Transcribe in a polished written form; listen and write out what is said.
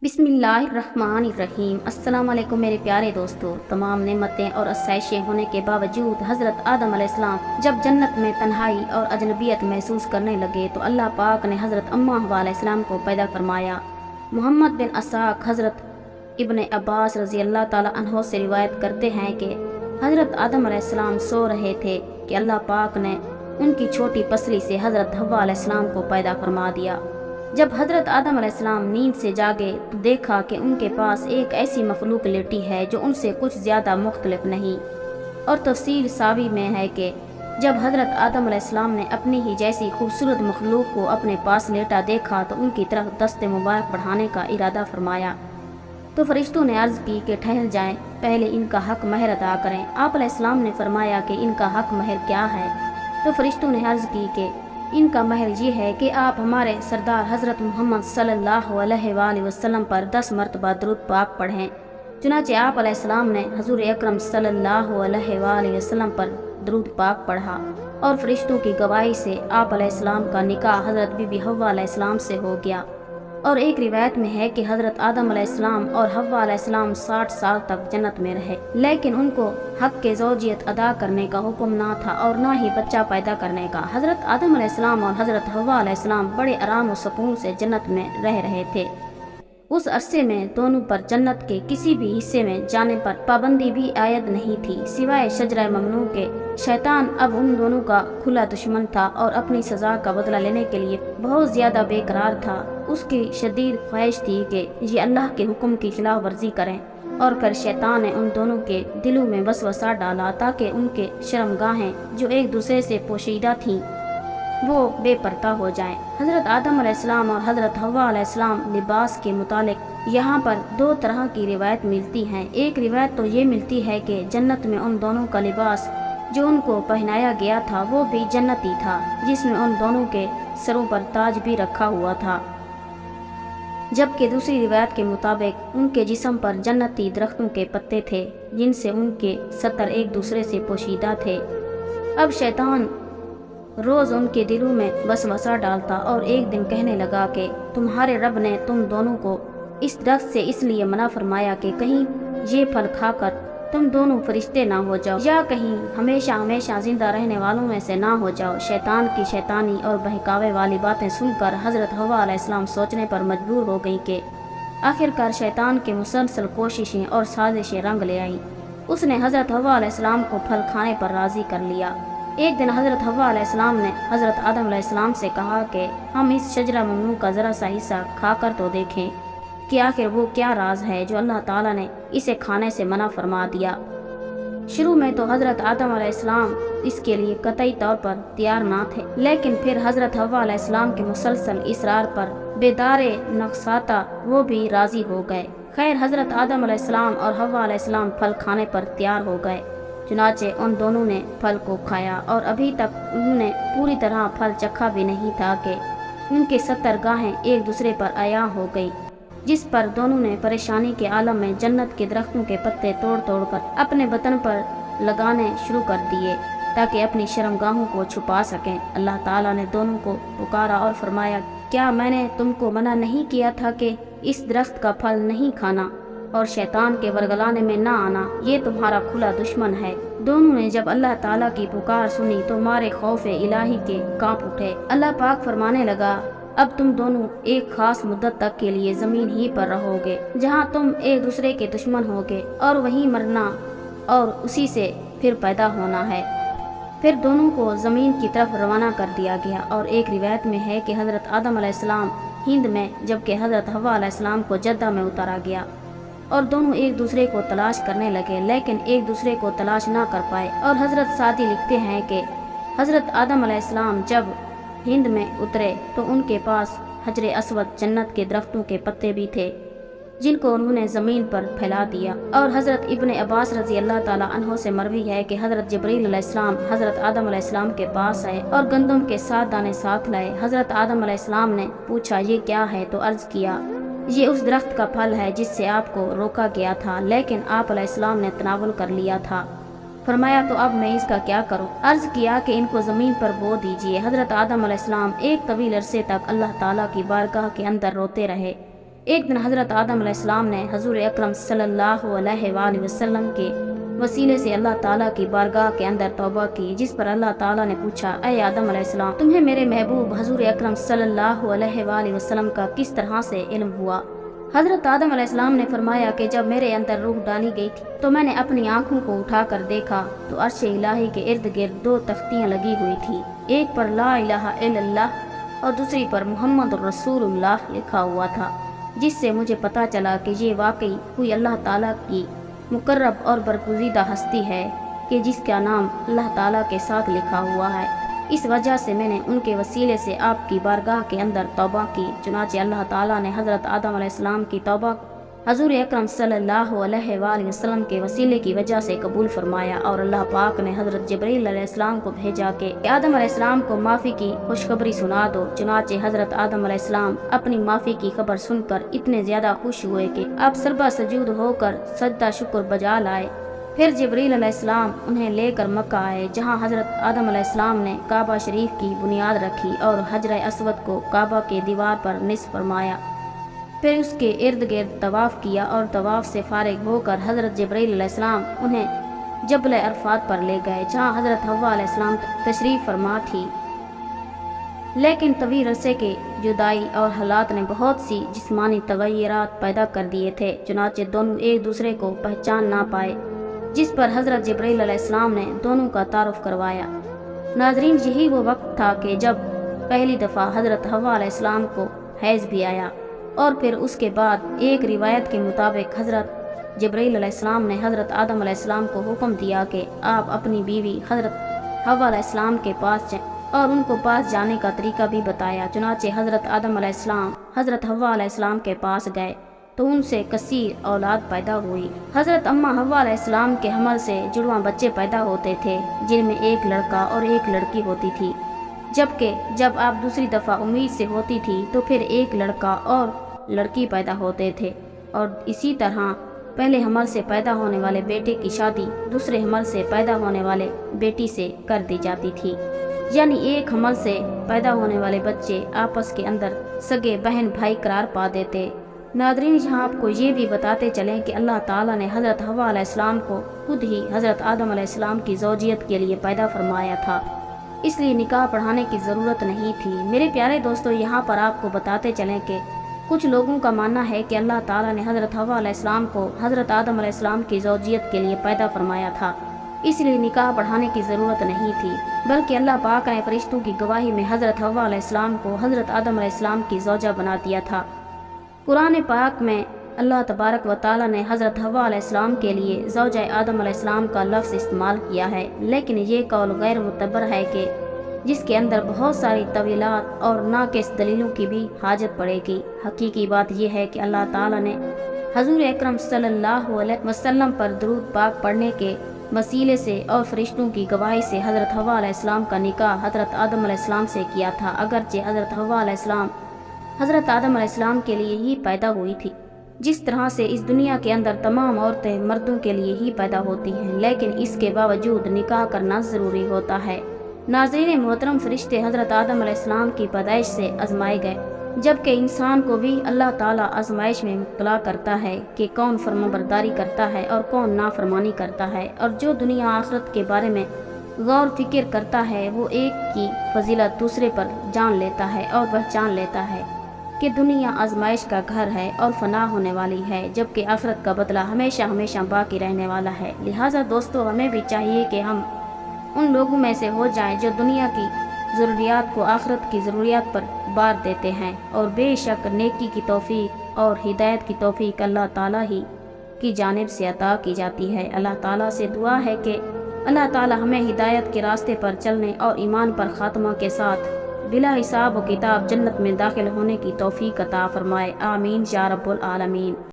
बिस्मिल्लाहिर्रहमानिर्रहीम। अस्सलाम वालेकुम मेरे प्यारे दोस्तों। तमाम नेमतें और आसाइशें होने के बावजूद हज़रत आदम अलैहिस्सलाम जब जन्नत में तन्हाई और अजनबियत महसूस करने लगे तो अल्लाह पाक ने हज़रत अम्मा हव्वा अलैहिस्सलाम को पैदा फरमाया। मोहम्मद बिन असाक हज़रत इब्ने अब्बास रज़ी अल्लाह ताला अन्हो से रिवायत करते हैं कि हज़रत आदम अलैहिस्सलाम सो रहे थे कि अल्लाह पाक ने उनकी छोटी पसली से हज़रत हव्वा अलैहिस्सलाम को पैदा फरमा दिया। जब हज़रत आदम अलैहिस्सलाम नींद से जागे तो देखा कि उनके पास एक ऐसी मखलूक लेटी है जो उनसे कुछ ज़्यादा मुख्तलिफ नहीं। और तफसील सावी में है कि जब हज़रत आदम अलैहिस्सलाम ने अपनी ही जैसी खूबसूरत मखलूक को अपने पास लेटा देखा तो उनकी तरफ दस्ते मुबारक बढ़ाने का इरादा फरमाया। तो फरिश्तों ने अर्ज़ की कि ठहर जाएं, पहले इनका हक महर अदा करें। आप अलैहिस्सलाम ने फरमाया कि इनका हक महर क्या है? तो फरिश्तों ने अर्ज़ की कि इनका महर ये है कि आप हमारे सरदार हज़रत मोहम्मद सल्लल्लाहु अलैहि वसल्लम पर 10 मरतबा दुरूद पाक पढ़ें। चुनांचे आप अलैहिस्सलाम ने हुज़ूर अकरम सल्लल्लाहु अलैहि वसल्लम पर दुरूद पाक पढ़ा और फरिश्तों की गवाही से आप अलैहिस्सलाम का निकाह हज़रत बीबी हव्वा अलैहिस्सलाम से हो गया। और एक रिवायत में है कि हज़रत आदम अलैहिस्सलाम और हव्वा अलैहिस्सलाम 60 साल तक जन्नत में रहे, लेकिन उनको हक के ज़ौजियत अदा करने का हुक्म ना था और ना ही बच्चा पैदा करने का। हज़रत आदम अलैहिस्सलाम और हज़रत हव्वा अलैहिस्सलाम बड़े आराम और सुकून से जन्नत में रह रहे थे। उस अरसे में दोनों पर जन्नत के किसी भी हिस्से में जाने पर पाबंदी भी आयद नहीं थी सिवाय शजरा ममनू के। शैतान अब उन दोनों का खुला दुश्मन था और अपनी सज़ा का बदला लेने के लिए बहुत ज़्यादा बेकरार था। उसकी शदीद ख्वाहिश थी कि ये अल्लाह के हुक्म की खिलाफ वर्जी करें और कर शैतान ने उन दोनों के दिलों में वसवसा डाला ताकि उनके शर्मगाहें जो एक दूसरे से पोशीदा थीं वो बेपर्दा हो जाएं। हज़रत आदम अलैहिस्सलाम और हज़रत हव्वा अलैहिस्सलाम लिबास के मुतालिक यहाँ पर 2 तरह की रिवायत मिलती हैं। एक रिवायत तो ये मिलती है कि जन्नत में उन दोनों का लिबास जो उनको पहनाया गया था वो भी जन्नती था, जिसमें उन दोनों के सरों पर ताज भी रखा हुआ था। जबकि दूसरी रिवायत के मुताबिक उनके जिस्म पर जन्नती दरख्तों के पत्ते थे जिनसे उनके सतर एक दूसरे से पोशीदा थे। अब शैतान रोज़ उनके दिलों में वसवसा डालता और एक दिन कहने लगा कि तुम्हारे रब ने तुम दोनों को इस दरख्त से इसलिए मना फरमाया कि कहीं ये फल खाकर तुम दोनों फरिश्ते ना हो जाओ या कहीं हमेशा हमेशा जिंदा रहने वालों में से ना हो जाओ। शैतान की शैतानी और बहकावे वाली बातें सुनकर हज़रत हव्वा अलैहिस्सलाम सोचने पर मजबूर हो गई कि आखिरकार शैतान की मुसलसल कोशिशें और साजिशें रंग ले आई। उसने हज़रत हव्वा अलैहिस्सलाम को फल खाने पर राज़ी कर लिया। एक दिन हज़रत हव्वा अलैहिस्सलाम ने हज़रत आदम अलैहिस्सलाम से कहा कि हम इस शजरा ममनू का ज़रा सा हिस्सा खाकर तो देखें कि आखिर वो क्या राज है जो अल्लाह ताला ने इसे खाने से मना फरमा दिया। शुरू में तो हज़रत आदम अलैहिस्सलाम इसके लिए कतई तौर पर तैयार ना थे, लेकिन फिर हज़रत हव्वा अलैहिस्सलाम के मुसलसल इसरार पर बेदारे नक्साता वो भी राज़ी हो गए। खैर हज़रत आदम अलैहिस्सलाम और हव्वा अलैहिस्सलाम फल खाने पर तैयार हो गए। चुनाचे उन दोनों ने फल को खाया और अभी तक उन्होंने पूरी तरह फल चखा भी नहीं था कि उनके 70 गाहें एक दूसरे पर आया हो गई, जिस पर दोनों ने परेशानी के आलम में जन्नत के दरख्तों के पत्ते तोड़ तोड़ कर अपने बदन पर लगाने शुरू कर दिए ताकि अपनी शर्मगाहों को छुपा सकें। अल्लाह ताला ने दोनों को पुकारा और फरमाया, क्या मैंने तुमको मना नहीं किया था कि इस दरख्त का फल नहीं खाना और शैतान के वरगलाने में ना आना? ये तुम्हारा खुला दुश्मन है। दोनों ने जब अल्लाह ताला की पुकार सुनी तो मारे खौफ इलाही के कांप उठे। अल्लाह पाक फरमाने लगा, अब तुम दोनों एक खास मुद्दत तक के लिए जमीन ही पर रहोगे जहां तुम एक दूसरे के दुश्मन होगे और वहीं मरना और उसी से फिर पैदा होना है। फिर दोनों को ज़मीन की तरफ रवाना कर दिया गया। और एक रिवायत में है कि हज़रत आदम अलैहिस्सलाम हिंद में जबकि हज़रत हव्वा अलैहिस्सलाम को जद्दा में उतारा गया और दोनों एक दूसरे को तलाश करने लगे, लेकिन एक दूसरे को तलाश ना कर पाए। और हज़रत सादी लिखते हैं कि हज़रत आदम अलैहिस्सलाम जब हिंद में उतरे तो उनके पास हजरे अस्वद जन्नत के दरख्तों के पत्ते भी थे जिनको उन्होंने ज़मीन पर फैला दिया। और हज़रत इब्ने अब्बास रज़ी अल्लाह ताला अन्हो से मरवी है कि हज़रत जिब्रील अलैहिस्सलाम हज़रत आदम अलैहिस्सलाम के पास आए और गंदम के 7 दाने साथ लाए। हज़रत आदम अलैहिस्सलाम ने पूछा, ये क्या है? तो अर्ज़ किया, ये उस दरख्त का फल है जिससे आपको रोका गया था, लेकिन आप अलैहिस्सलाम ने तनावुल कर लिया था। फरमाया, तो अब मैं इसका क्या करूं? अर्ज किया कि इनको ज़मीन पर बो दीजिए। हज़रत आदम अलैहिस्सलाम एक तवील अरसे तक अल्लाह ताला की बारगाह के अंदर रोते रहे। ایک دن حضرت آدم علیہ السلام نے حضور اکرم صلی اللہ علیہ وآلہ وسلم کے وسیلے سے اللہ تعالیٰ کی بارگاہ کے اندر توبہ کی، جس پر اللہ تعالیٰ نے پوچھا، اے آدم علیہ السلام، تمہیں میرے محبوب حضور اکرم صلی اللہ علیہ وآلہ وسلم کا کس طرح سے علم ہوا؟ حضرت آدم علیہ السلام نے فرمایا کہ جب میرے اندر روح ڈالی گئی تھی تو میں نے اپنی آنکھوں کو اٹھا کر دیکھا تو عرش الہی کے ارد گرد 2 تختیاں لگی ہوئی تھی، ایک پر لا الہ الا اللہ اور دوسری پر محمد رسول اللہ لکھا ہوا تھا، جس سے مجھے پتا چلا کہ یہ واقعی کوئی اللہ تعالیٰ کی مقرب اور برگزیدہ ہستی ہے کہ جس کا نام اللہ تعالیٰ کے ساتھ لکھا ہوا ہے۔ اس وجہ سے میں نے ان کے وسیلے سے آپ کی بارگاہ کے اندر توبہ کی۔ چنانچہ اللہ تعالیٰ نے حضرت آدم علیہ السلام کی توبہ حضور اکرم صلی اللہ علیہ وآلہ وسلم کے وسیلے کی وجہ سے قبول فرمایا، اور اللہ پاک نے حضرت جبرائیل علیہ السلام کو بھیجا کہ آدم علیہ السلام کو معافی کی خوشخبری سنا دو۔ چنانچہ حضرت آدم علیہ السلام اپنی معافی کی خبر سن کر اتنے زیادہ خوش ہوئے کہ آپ سربا سجود ہو کر سجدہ شکر بجا لائے۔ پھر جبرائیل علیہ السلام انہیں لے کر مکہ آئے، جہاں حضرت آدم علیہ السلام نے کعبہ شریف کی بنیاد رکھی اور حجر اسود کو کعبہ کے دیوار پر نصب فرمایا، پھر اس کے ارد گرد طواف کیا، اور طواف سے فارغ ہو کر حضرت جبرائیل علیہ السلام انہیں جبل عرفات پر لے گئے، جہاں حضرت حوا علیہ السلام تشریف فرما تھی۔ لیکن طویل عرصے کے جدائی اور حالات نے بہت سی جسمانی تغیرات پیدا کر دیے تھے، چنانچہ دونوں ایک دوسرے کو پہچان نہ پائے، جس پر حضرت جبرائیل علیہ السلام نے دونوں کا تعارف کروایا۔ ناظرین، یہی وہ وقت تھا کہ جب پہلی دفعہ حضرت حوا علیہ السلام کو حیض بھی آیا، اور پھر اس کے بعد ایک روایت کے مطابق حضرت جبرائیل علیہ السلام نے حضرت آدم علیہ السلام کو حکم دیا کہ آپ اپنی بیوی حضرت حوا علیہ السلام کے پاس جائیں، اور ان کو پاس جانے کا طریقہ بھی بتایا۔ چنانچہ حضرت آدم علیہ السلام حضرت حوا علیہ السلام کے پاس گئے تو ان سے کثیر اولاد پیدا ہوئی۔ حضرت اماں حوا علیہ السلام کے حمل سے جڑواں بچے پیدا ہوتے تھے، جن میں ایک لڑکا اور ایک لڑکی ہوتی تھی، جبکہ جب آپ دوسری دفعہ امید سے ہوتی تھی تو پھر ایک لڑکا اور لڑکی پیدا ہوتے تھے، اور اسی طرح پہلے حمل سے پیدا ہونے والے بیٹے کی شادی دوسرے حمل سے پیدا ہونے والے بیٹی سے کر دی جاتی تھی، یعنی ایک حمل سے پیدا ہونے والے بچے آپس کے اندر سگے بہن بھائی قرار پا دیتے۔ ناظرین، یہاں آپ کو یہ بھی بتاتے چلیں کہ اللہ تعالیٰ نے حضرت حوا علیہ السلام کو خود ہی حضرت آدم علیہ السلام کی زوجیت کے لیے پیدا فرمایا تھا، اس لیے نکاح پڑھانے کی ضرورت نہیں تھی۔ میرے پیارے دوستو، یہاں پر آپ کو بتاتے چلیں کہ کچھ لوگوں کا ماننا ہے کہ اللہ تعالیٰ نے حضرت حوا علیہ السلام کو حضرت آدم علیہ السلام کی زوجیت کے لیے پیدا فرمایا تھا، اس لیے نکاح پڑھانے کی ضرورت نہیں تھی، بلکہ اللہ پاک نے فرشتوں کی گواہی میں حضرت حوا علیہ السلام کو حضرت آدم علیہ السلام کی زوجہ بنا دیا تھا۔ قرآن پاک میں اللہ تبارک و تعالیٰ نے حضرت حوا علیہ السلام کے لیے زوجہ آدم علیہ السلام کا لفظ استعمال کیا ہے، لیکن یہ قول غیر معتبر ہے کہ جس کے اندر بہت ساری طویلات اور ناقص دلیلوں کی بھی حاجت پڑے گی۔ حقیقی بات یہ ہے کہ اللہ تعالیٰ نے حضور اکرم صلی اللہ علیہ وسلم پر درود پاک پڑھنے کے وسیلے سے اور فرشتوں کی گواہی سے حضرت حوا علیہ السلام کا نکاح حضرت آدم علیہ السلام سے کیا تھا، اگرچہ حضرت حوا علیہ السلام حضرت آدم علیہ السلام کے لیے ہی پیدا ہوئی تھی، جس طرح سے اس دنیا کے اندر تمام عورتیں مردوں کے لیے ہی پیدا ہوتی ہیں، لیکن اس کے باوجود نکاح کرنا ضروری ہوتا ہے۔ ناظرین محترم، فرشتے حضرت آدم علیہ السلام کی پیدائش سے آزمائے گئے، جبکہ انسان کو بھی اللہ تعالیٰ آزمائش میں مبتلا کرتا ہے کہ کون فرمانبرداری کرتا ہے اور کون نافرمانی کرتا ہے، اور جو دنیا آخرت کے بارے میں غور فکر کرتا ہے وہ ایک کی فضیلت دوسرے پر جان لیتا ہے اور پہچان لیتا ہے کہ دنیا آزمائش کا گھر ہے اور فنا ہونے والی ہے، جبکہ آخرت کا بدلہ ہمیشہ ہمیشہ باقی رہنے والا ہے۔ لہٰذا دوستو، ہمیں بھی چاہیے کہ ہم ان لوگوں میں سے ہو جائیں جو دنیا کی ضروریات کو آخرت کی ضروریات پر بار دیتے ہیں، اور بے شک نیکی کی توفیق اور ہدایت کی توفیق اللہ تعالیٰ ہی کی جانب سے عطا کی جاتی ہے۔ اللہ تعالیٰ سے دعا ہے کہ اللہ تعالیٰ ہمیں ہدایت کے راستے پر چلنے اور ایمان پر خاتمہ کے ساتھ بلا حساب و کتاب جنت میں داخل ہونے کی توفیق عطا فرمائے، آمین یا رب العالمین۔